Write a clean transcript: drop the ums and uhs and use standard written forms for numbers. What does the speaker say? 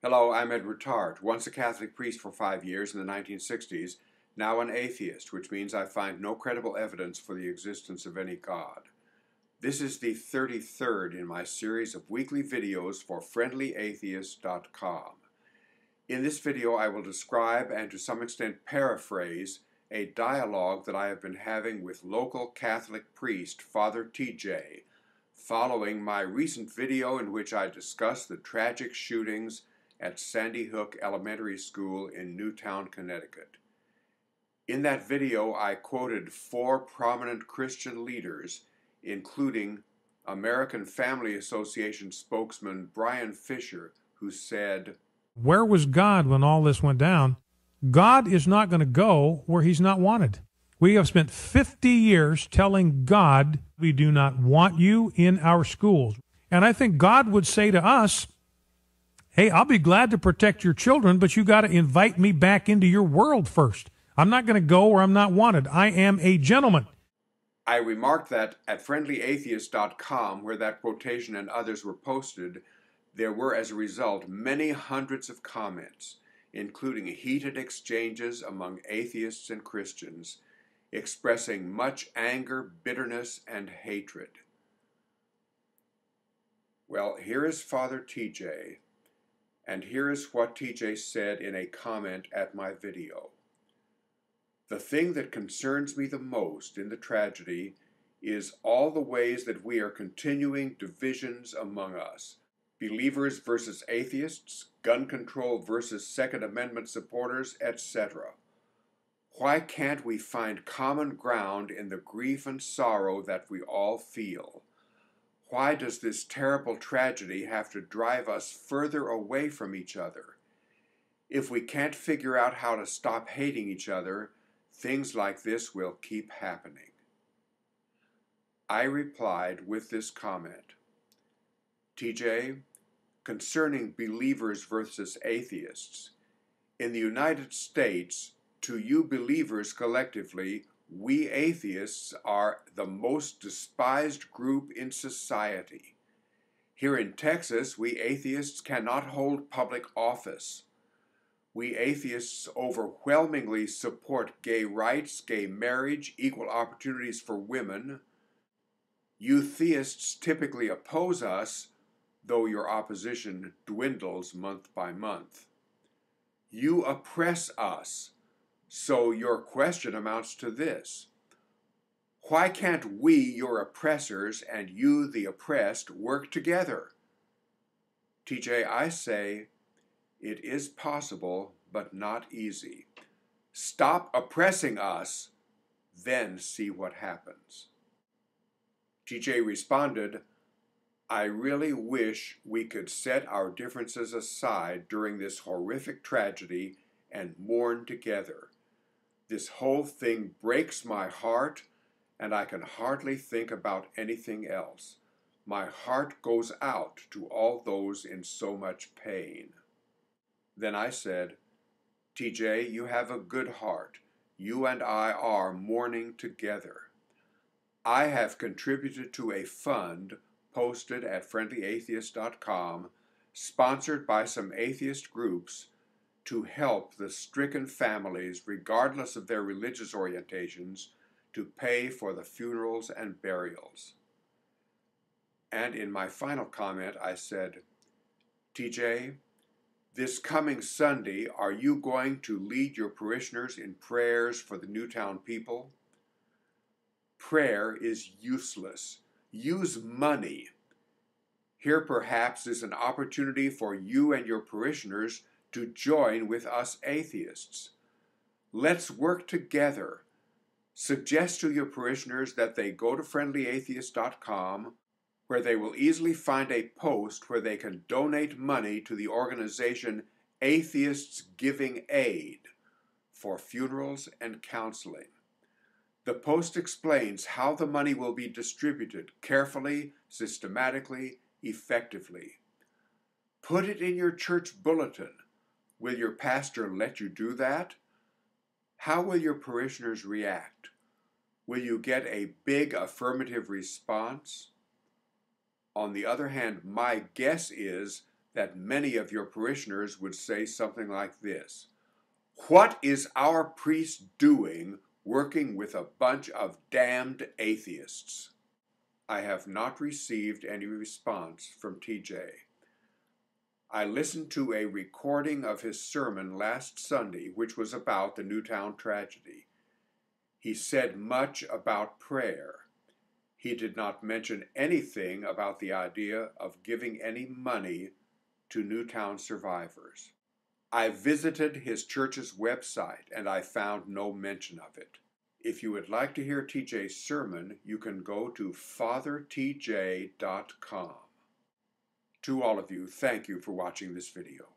Hello, I'm ETarte, once a Catholic priest for 5 years in the 1960s, now an atheist, which means I find no credible evidence for the existence of any God. This is the 33rd in my series of weekly videos for friendlyatheist.com. In this video, I will describe and to some extent paraphrase a dialogue that I have been having with local Catholic priest Father TJ, following my recent video in which I discussed the tragic shootings at Sandy Hook Elementary School in Newtown, Connecticut. In that video, I quoted 4 prominent Christian leaders, including American Family Association spokesman Brian Fisher, who said, "Where was God when all this went down? God is not going to go where he's not wanted. We have spent 50 years telling God we do not want you in our schools. And I think God would say to us, hey, I'll be glad to protect your children, but you got to invite me back into your world first. I'm not going to go where I'm not wanted. I am a gentleman." I remarked that at friendlyatheist.com, where that quotation and others were posted, there were as a result many hundreds of comments, including heated exchanges among atheists and Christians, expressing much anger, bitterness, and hatred. Well, here is Father TJ, and here is what TJ said in a comment at my video. "The thing that concerns me the most in the tragedy is all the ways that we are continuing divisions among us. Believers versus atheists, gun control versus Second Amendment supporters, etc. Why can't we find common ground in the grief and sorrow that we all feel? Why does this terrible tragedy have to drive us further away from each other? If we can't figure out how to stop hating each other, things like this will keep happening." I replied with this comment, "TJ, concerning believers versus atheists, in the United States, to you believers collectively, we atheists are the most despised group in society. Here in Texas, we atheists cannot hold public office. We atheists overwhelmingly support gay rights, gay marriage, equal opportunities for women. You theists typically oppose us, though your opposition dwindles month by month. You oppress us, so your question amounts to this: why can't we, your oppressors, and you, the oppressed, work together? TJ, I say, it is possible, but not easy. Stop oppressing us, then see what happens." TJ responded, "I really wish we could set our differences aside during this horrific tragedy and mourn together. This whole thing breaks my heart, and I can hardly think about anything else. My heart goes out to all those in so much pain." Then I said, "TJ, you have a good heart. You and I are mourning together. I have contributed to a fund posted at friendlyatheist.com, sponsored by some atheist groups, to help the stricken families, regardless of their religious orientations, to pay for the funerals and burials." And in my final comment, I said, "TJ, this coming Sunday, are you going to lead your parishioners in prayers for the Newtown people? Prayer is useless. Use money. Here perhaps is an opportunity for you and your parishioners to join with us atheists. Let's work together. Suggest to your parishioners that they go to friendlyatheist.com, where they will easily find a post where they can donate money to the organization Atheists Giving Aid for funerals and counseling. The post explains how the money will be distributed carefully, systematically, effectively. Put it in your church bulletin. Will your pastor let you do that? How will your parishioners react? Will you get a big affirmative response? On the other hand, my guess is that many of your parishioners would say something like this: "What is our priest doing working with a bunch of damned atheists?" I have not received any response from TJ. I listened to a recording of his sermon last Sunday, which was about the Newtown tragedy. He said much about prayer. He did not mention anything about the idea of giving any money to Newtown survivors. I visited his church's website and I found no mention of it. If you would like to hear TJ's sermon, you can go to fathertj.com. To all of you, thank you for watching this video.